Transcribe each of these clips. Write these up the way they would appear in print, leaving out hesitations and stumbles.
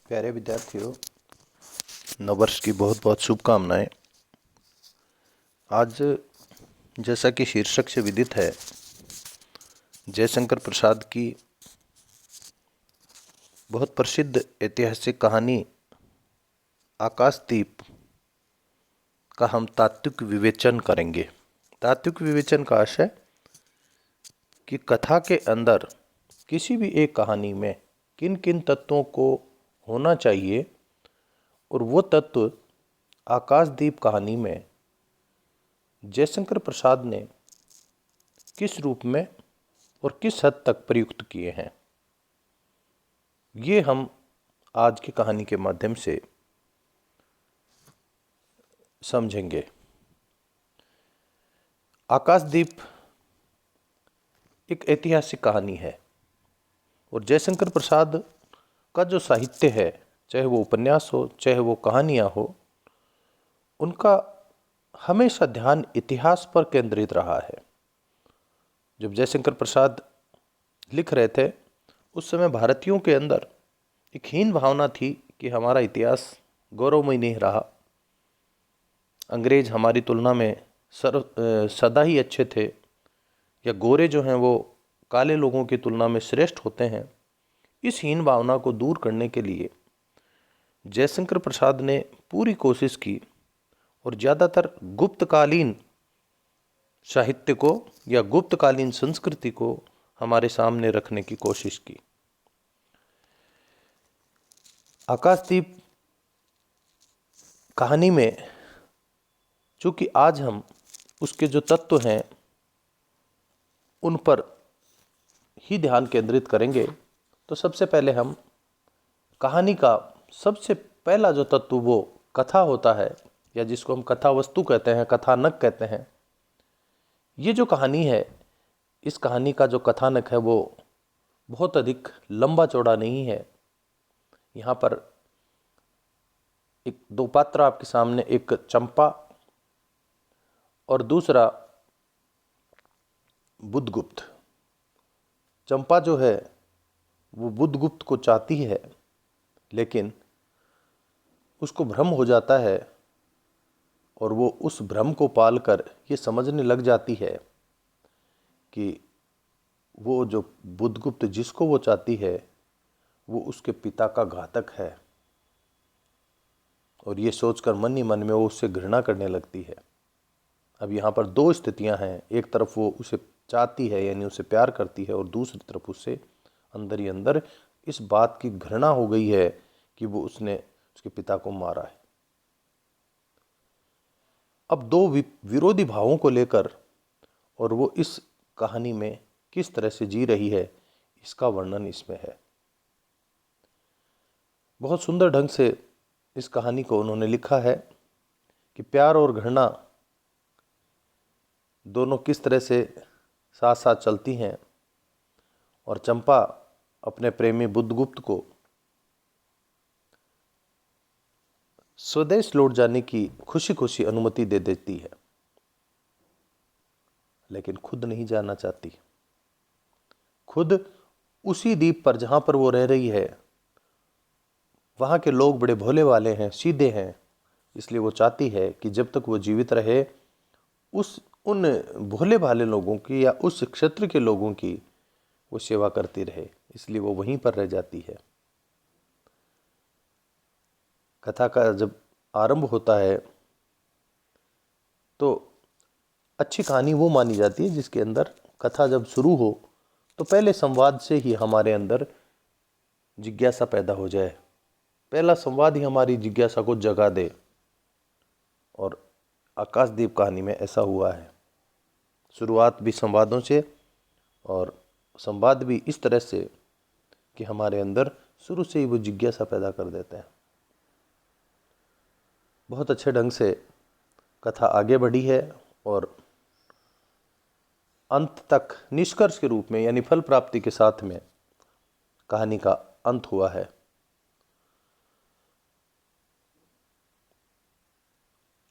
प्यारे विद्यार्थियों, नववर्ष की बहुत बहुत शुभकामनाएं। आज जैसा कि शीर्षक से विदित है, जयशंकर प्रसाद की बहुत प्रसिद्ध ऐतिहासिक कहानी आकाशदीप का हम तात्विक विवेचन करेंगे। तात्विक विवेचन का आशय कि कथा के अंदर किसी भी एक कहानी में किन किन तत्वों को होना चाहिए और वो तत्व आकाशदीप कहानी में जयशंकर प्रसाद ने किस रूप में और किस हद तक प्रयुक्त किए हैं, ये हम आज की कहानी के माध्यम से समझेंगे। आकाशदीप एक ऐतिहासिक कहानी है और जयशंकर प्रसाद का जो साहित्य है, चाहे वो उपन्यास हो चाहे वो कहानियाँ हो, उनका हमेशा ध्यान इतिहास पर केंद्रित रहा है। जब जयशंकर प्रसाद लिख रहे थे उस समय भारतीयों के अंदर एक हीन भावना थी कि हमारा इतिहास गौरवमय नहीं रहा, अंग्रेज हमारी तुलना में सदा ही अच्छे थे, या गोरे जो हैं वो काले लोगों की तुलना में श्रेष्ठ होते हैं। इस हीन भावना को दूर करने के लिए जयशंकर प्रसाद ने पूरी कोशिश की और ज़्यादातर गुप्तकालीन साहित्य को या गुप्तकालीन संस्कृति को हमारे सामने रखने की कोशिश की। आकाशदीप कहानी में चूँकि आज हम उसके जो तत्व हैं उन पर ही ध्यान केंद्रित करेंगे, तो सबसे पहले हम कहानी का सबसे पहला जो तत्व वो कथा होता है, या जिसको हम कथा वस्तु कहते हैं, कथानक कहते हैं। ये जो कहानी है, इस कहानी का जो कथानक है वो बहुत अधिक लंबा चौड़ा नहीं है। यहाँ पर एक दो पात्र आपके सामने, एक चंपा और दूसरा बुद्धगुप्त। चंपा जो है वो बुद्धगुप्त को चाहती है, लेकिन उसको भ्रम हो जाता है और वो उस भ्रम को पालकर ये समझने लग जाती है कि वो जो बुद्धगुप्त जिसको वो चाहती है वो उसके पिता का घातक है, और ये सोचकर मन ही मन में वो उससे घृणा करने लगती है। अब यहाँ पर दो स्थितियाँ हैं, एक तरफ वो उसे चाहती है यानी उसे प्यार करती है, और दूसरी तरफ उससे अंदर ही अंदर इस बात की घृणा हो गई है कि वो उसने उसके पिता को मारा है। अब दो विरोधी भावों को लेकर और वो इस कहानी में किस तरह से जी रही है, इसका वर्णन इसमें है। बहुत सुंदर ढंग से इस कहानी को उन्होंने लिखा है कि प्यार और घृणा दोनों किस तरह से साथ साथ चलती हैं, और चंपा अपने प्रेमी बुद्धगुप्त को स्वदेश लौट जाने की खुशी खुशी अनुमति दे देती है, लेकिन खुद नहीं जाना चाहती। खुद उसी द्वीप पर जहाँ पर वो रह रही है, वहाँ के लोग बड़े भोले वाले हैं, सीधे हैं, इसलिए वो चाहती है कि जब तक वो जीवित रहे उन भोले भाले लोगों की या उस क्षेत्र के लोगों की वो सेवा करती रहे, इसलिए वो वहीं पर रह जाती है। कथा का जब आरंभ होता है तो अच्छी कहानी वो मानी जाती है जिसके अंदर कथा जब शुरू हो तो पहले संवाद से ही हमारे अंदर जिज्ञासा पैदा हो जाए, पहला संवाद ही हमारी जिज्ञासा को जगा दे, और आकाशदीप कहानी में ऐसा हुआ है। शुरुआत भी संवादों से और संवाद भी इस तरह से कि हमारे अंदर शुरू से ही वो जिज्ञासा पैदा कर देते हैं। बहुत अच्छे ढंग से कथा आगे बढ़ी है और अंत तक निष्कर्ष के रूप में यानी फल प्राप्ति के साथ में कहानी का अंत हुआ है।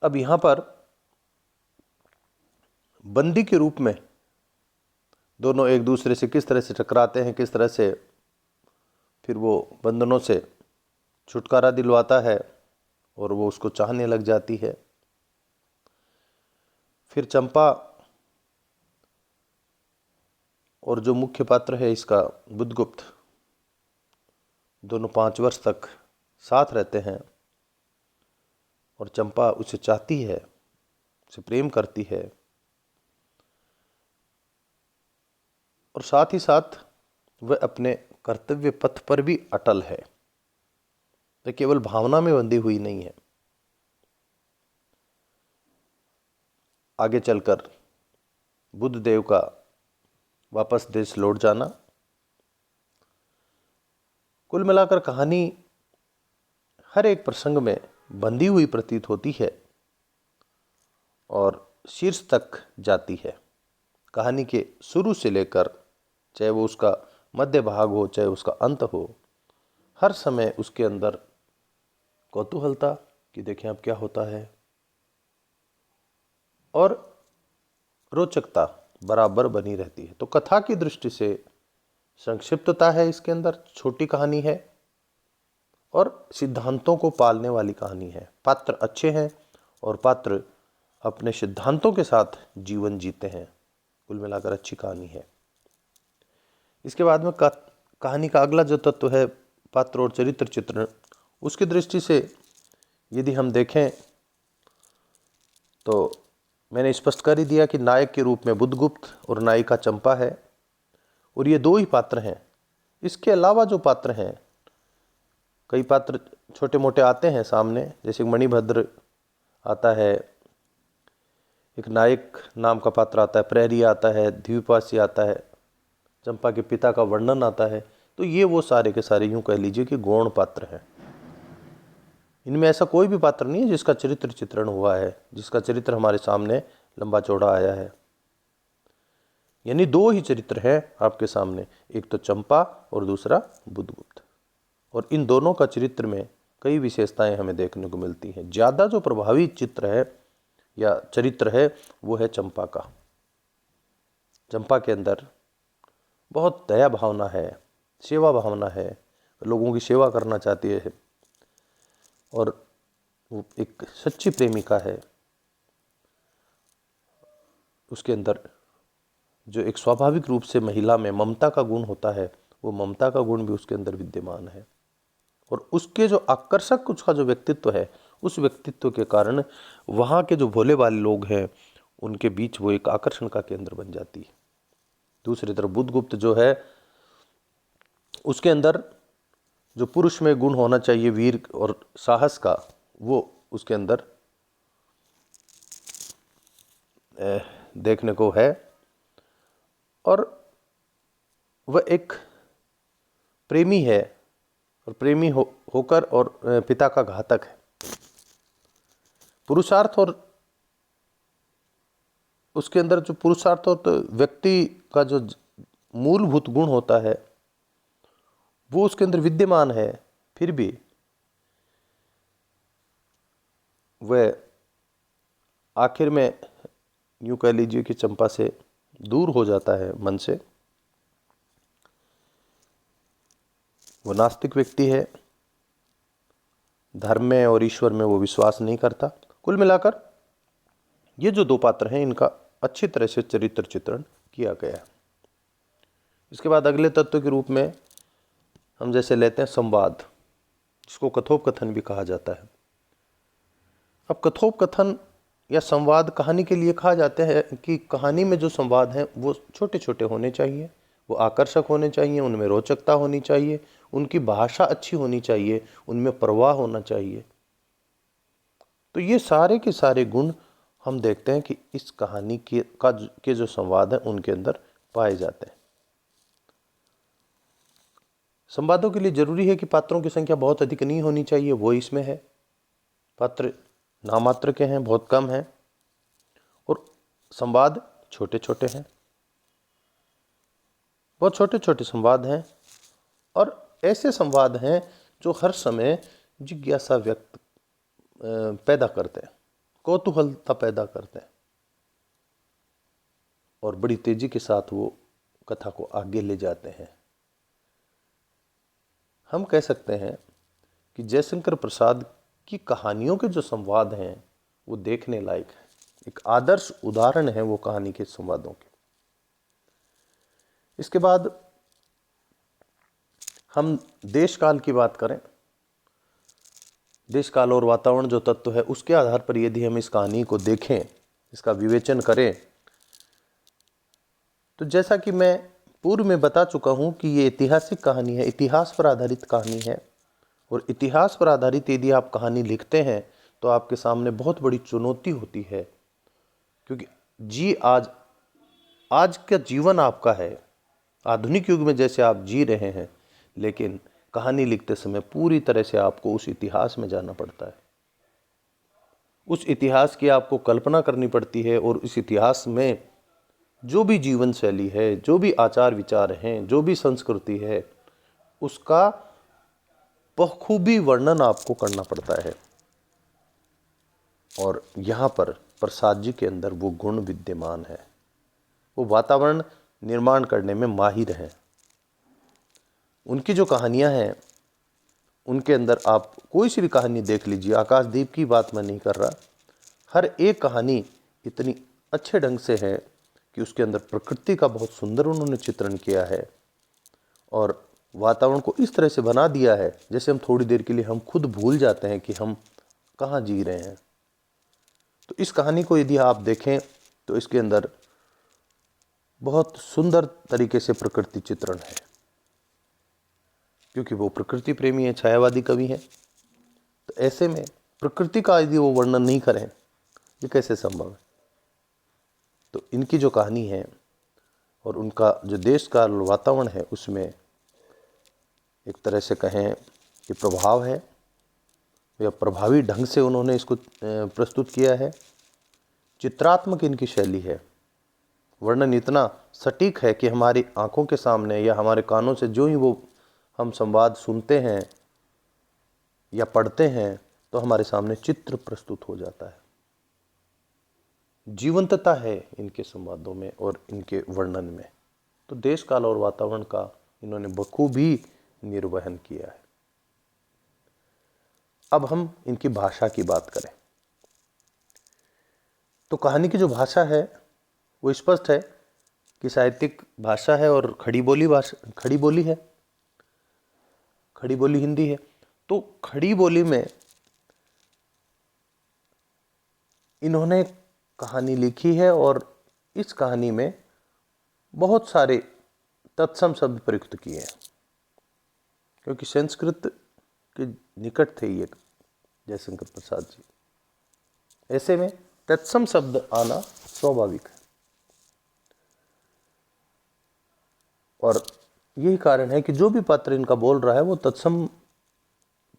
अब यहाँ पर बंदी के रूप में दोनों एक दूसरे से किस तरह से टकराते हैं, किस तरह से फिर वो बंधनों से छुटकारा दिलवाता है और वो उसको चाहने लग जाती है। फिर चंपा और जो मुख्य पात्र है इसका बुद्धगुप्त, दोनों 5 वर्ष तक साथ रहते हैं और चंपा उसे चाहती है, उसे प्रेम करती है और साथ ही साथ वह अपने कर्तव्य पथ पर भी अटल है। वह केवल भावना में बंधी हुई नहीं है। आगे चलकर बुद्ध देव का वापस देश लौट जाना। कुल मिलाकर कहानी हर एक प्रसंग में बंधी हुई प्रतीत होती है और शीर्ष तक जाती है। कहानी के शुरू से लेकर, चाहे वो उसका मध्य भाग हो चाहे उसका अंत हो, हर समय उसके अंदर कौतूहलता कि देखें अब क्या होता है और रोचकता बराबर बनी रहती है। तो कथा की दृष्टि से संक्षिप्तता है इसके अंदर, छोटी कहानी है और सिद्धांतों को पालने वाली कहानी है। पात्र अच्छे हैं और पात्र अपने सिद्धांतों के साथ जीवन जीते हैं। कुल मिलाकर अच्छी कहानी है। इसके बाद में कहानी का अगला जो तत्व है पात्र और चरित्र चित्रण, उसकी दृष्टि से यदि हम देखें तो मैंने स्पष्ट कर ही दिया कि नायक के रूप में बुद्धगुप्त और नायिका चंपा है और ये 2 ही पात्र हैं। इसके अलावा जो पात्र हैं, कई पात्र छोटे मोटे आते हैं सामने, जैसे मणिभद्र आता है, एक नायक नाम का पात्र आता है, प्रहरी आता है, द्वीपवासी आता है, चंपा के पिता का वर्णन आता है। तो ये वो सारे के सारे यूं कह लीजिए कि गौण पात्र हैं। इनमें ऐसा कोई भी पात्र नहीं है जिसका चरित्र चित्रण हुआ है, जिसका चरित्र हमारे सामने लंबा चौड़ा आया है। यानी 2 ही चरित्र हैं आपके सामने, एक तो चंपा और दूसरा बुद्धगुप्त। और इन दोनों का चरित्र में कई विशेषताएं हमें देखने को मिलती हैं। ज़्यादा जो प्रभावी चित्र है या चरित्र है वो है चंपा का। चंपा के अंदर बहुत दया भावना है, सेवा भावना है, लोगों की सेवा करना चाहती है और वो एक सच्ची प्रेमिका है। उसके अंदर जो एक स्वाभाविक रूप से महिला में ममता का गुण होता है, वो ममता का गुण भी उसके अंदर विद्यमान है। और उसके जो आकर्षक उसका जो व्यक्तित्व है, उस व्यक्तित्व के कारण वहाँ के जो भोले वाले लोग हैं उनके बीच वो एक आकर्षण का केंद्र बन जाती है। दूसरी तरफ बुद्धगुप्त जो है, उसके अंदर जो पुरुष में गुण होना चाहिए वीर और साहस का, वो उसके अंदर देखने को है। और वह एक प्रेमी है और प्रेमी होकर और पिता का घातक है। पुरुषार्थ और उसके अंदर जो पुरुषार्थ और तो व्यक्ति का जो मूलभूत गुण होता है वो उसके अंदर विद्यमान है, फिर भी वह आखिर में यूं कह लीजिए कि चंपा से दूर हो जाता है मन से। वो नास्तिक व्यक्ति है, धर्म में और ईश्वर में वो विश्वास नहीं करता। कुल मिलाकर ये जो 2 पात्र हैं इनका अच्छी तरह से चरित्र चित्रण किया गया है। इसके बाद अगले तत्व के रूप में हम जैसे लेते हैं संवाद, जिसको कथोपकथन भी कहा जाता है। अब कथोपकथन या संवाद कहानी के लिए कहा जाता है कि कहानी में जो संवाद हैं वो छोटे छोटे होने चाहिए, वो आकर्षक होने चाहिए, उनमें रोचकता होनी चाहिए, उनकी भाषा अच्छी होनी चाहिए, उनमें प्रवाह होना चाहिए। तो ये सारे के सारे गुण हम देखते हैं कि इस कहानी के जो संवाद हैं उनके अंदर पाए जाते हैं। संवादों के लिए जरूरी है कि पात्रों की संख्या बहुत अधिक नहीं होनी चाहिए, वो इसमें है। पात्र नामात्र के हैं, बहुत कम हैं और संवाद छोटे छोटे हैं, बहुत छोटे छोटे संवाद हैं और ऐसे संवाद हैं जो हर समय जिज्ञासा व्यक्त पैदा करते हैं, कौतूहलता पैदा करते हैं और बड़ी तेजी के साथ वो कथा को आगे ले जाते हैं। हम कह सकते हैं कि जयशंकर प्रसाद की कहानियों के जो संवाद हैं वो देखने लायक है। एक आदर्श उदाहरण है वो कहानी के संवादों के। इसके बाद हम देश काल की बात करें। देश काल और वातावरण जो तत्व है उसके आधार पर यदि हम इस कहानी को देखें, इसका विवेचन करें, तो जैसा कि मैं पूर्व में बता चुका हूं कि ये ऐतिहासिक कहानी है, इतिहास पर आधारित कहानी है। और इतिहास पर आधारित यदि आप कहानी लिखते हैं तो आपके सामने बहुत बड़ी चुनौती होती है, क्योंकि आज का जीवन आपका है, आधुनिक युग में जैसे आप जी रहे हैं, लेकिन कहानी लिखते समय पूरी तरह से आपको उस इतिहास में जाना पड़ता है। उस इतिहास की आपको कल्पना करनी पड़ती है और उस इतिहास में जो भी जीवन शैली है, जो भी आचार विचार हैं, जो भी संस्कृति है, उसका बखूबी वर्णन आपको करना पड़ता है। और यहाँ पर प्रसाद जी के अंदर वो गुण विद्यमान है। वो वातावरण निर्माण करने में माहिर हैं। उनकी जो कहानियाँ हैं उनके अंदर आप कोई सी भी कहानी देख लीजिए, आकाशदीप की बात मैं नहीं कर रहा, हर एक कहानी इतनी अच्छे ढंग से है कि उसके अंदर प्रकृति का बहुत सुंदर उन्होंने चित्रण किया है और वातावरण को इस तरह से बना दिया है जैसे हम थोड़ी देर के लिए हम खुद भूल जाते हैं कि हम कहाँ जी रहे हैं। तो इस कहानी को यदि आप देखें तो इसके अंदर बहुत सुंदर तरीके से प्रकृति चित्रण है, क्योंकि वो प्रकृति प्रेमी है, छायावादी कवि हैं। तो ऐसे में प्रकृति का यदि वो वर्णन नहीं करें, ये कैसे संभव है। तो इनकी जो कहानी है और उनका जो देश का वातावरण है उसमें एक तरह से कहें कि प्रभाव है, या प्रभावी ढंग से उन्होंने इसको प्रस्तुत किया है। चित्रात्मक इनकी शैली है, वर्णन इतना सटीक है कि हमारी आंखों के सामने या हमारे कानों से जो ही वो हम संवाद सुनते हैं या पढ़ते हैं तो हमारे सामने चित्र प्रस्तुत हो जाता है। जीवंतता है इनके संवादों में और इनके वर्णन में। तो देश काल और वातावरण का इन्होंने बखूबी निर्वहन किया है। अब हम इनकी भाषा की बात करें तो कहानी की जो भाषा है वो स्पष्ट है कि साहित्यिक भाषा है और खड़ी बोली है, खड़ी बोली हिंदी है। तो खड़ी बोली में इन्होंने कहानी लिखी है और इस कहानी में बहुत सारे तत्सम शब्द प्रयुक्त किए हैं, क्योंकि संस्कृत के निकट थे ये जयशंकर प्रसाद जी। ऐसे में तत्सम शब्द आना स्वाभाविक है और यही कारण है कि जो भी पात्र इनका बोल रहा है वो तत्सम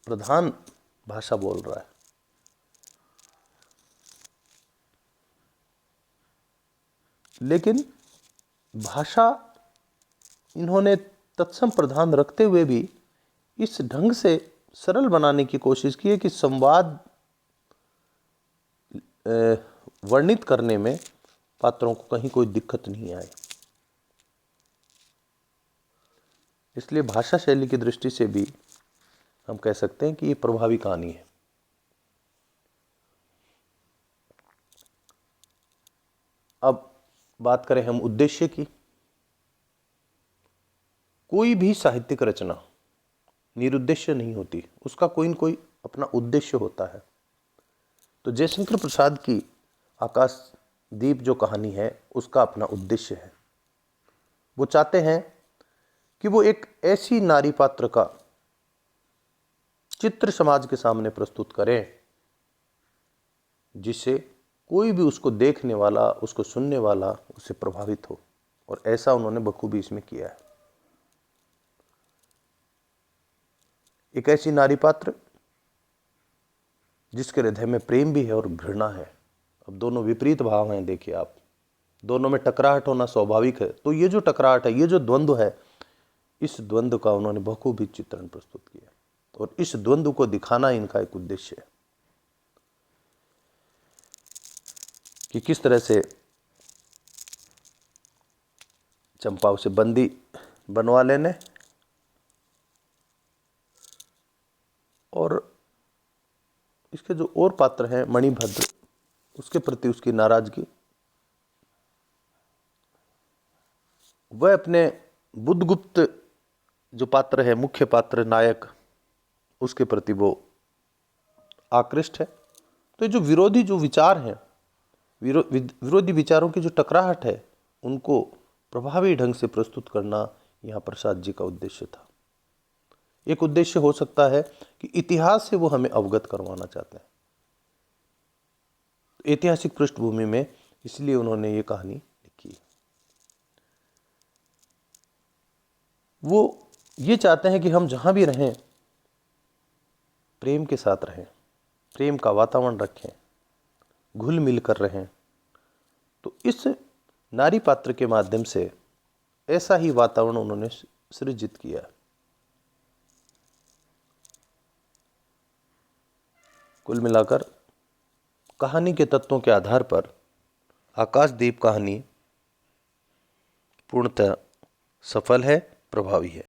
प्रधान भाषा बोल रहा है। लेकिन भाषा इन्होंने तत्सम प्रधान रखते हुए भी इस ढंग से सरल बनाने की कोशिश की है कि संवाद वर्णित करने में पात्रों को कहीं कोई दिक्कत नहीं आए। इसलिए भाषा शैली की दृष्टि से भी हम कह सकते हैं कि ये प्रभावी कहानी है। अब बात करें हम उद्देश्य की। कोई भी साहित्यिक रचना निरुद्देश्य नहीं होती, उसका कोई न कोई अपना उद्देश्य होता है। तो जयशंकर प्रसाद की आकाशदीप जो कहानी है उसका अपना उद्देश्य है। वो चाहते हैं कि वो एक ऐसी नारी पात्र का चित्र समाज के सामने प्रस्तुत करें जिससे कोई भी उसको देखने वाला, उसको सुनने वाला उससे प्रभावित हो, और ऐसा उन्होंने बखूबी इसमें किया है। एक ऐसी नारी पात्र जिसके हृदय में प्रेम भी है और घृणा है। अब दोनों विपरीत भाव हैं, देखिए आप, दोनों में टकराहट होना स्वाभाविक है। तो ये जो टकराहट है, ये जो द्वंद्व है, इस द्वंद्व का उन्होंने बखूबी चित्रण प्रस्तुत किया और इस द्वंद्व को दिखाना इनका एक उद्देश्य है कि किस तरह से चंपा उसे बंदी बनवा लेने और इसके जो और पात्र हैं मणिभद्र, उसके प्रति उसकी नाराजगी, वह अपने बुद्धगुप्त जो पात्र है, मुख्य पात्र नायक, उसके प्रति वो आकृष्ट है। तो ये जो विरोधी जो विचार हैं, विरोधी विचारों की जो टकराहट है, उनको प्रभावी ढंग से प्रस्तुत करना यहाँ प्रसाद जी का उद्देश्य था। एक उद्देश्य हो सकता है कि इतिहास से वो हमें अवगत करवाना चाहते हैं, ऐतिहासिक पृष्ठभूमि में, इसलिए उन्होंने ये कहानी लिखी। वो ये चाहते हैं कि हम जहाँ भी रहें प्रेम के साथ रहें, प्रेम का वातावरण रखें, घुल मिल कर रहें। तो इस नारी पात्र के माध्यम से ऐसा ही वातावरण उन्होंने सृजित किया। कुल मिलाकर कहानी के तत्वों के आधार पर आकाशदीप कहानी पूर्णतः सफल है, प्रभावी है।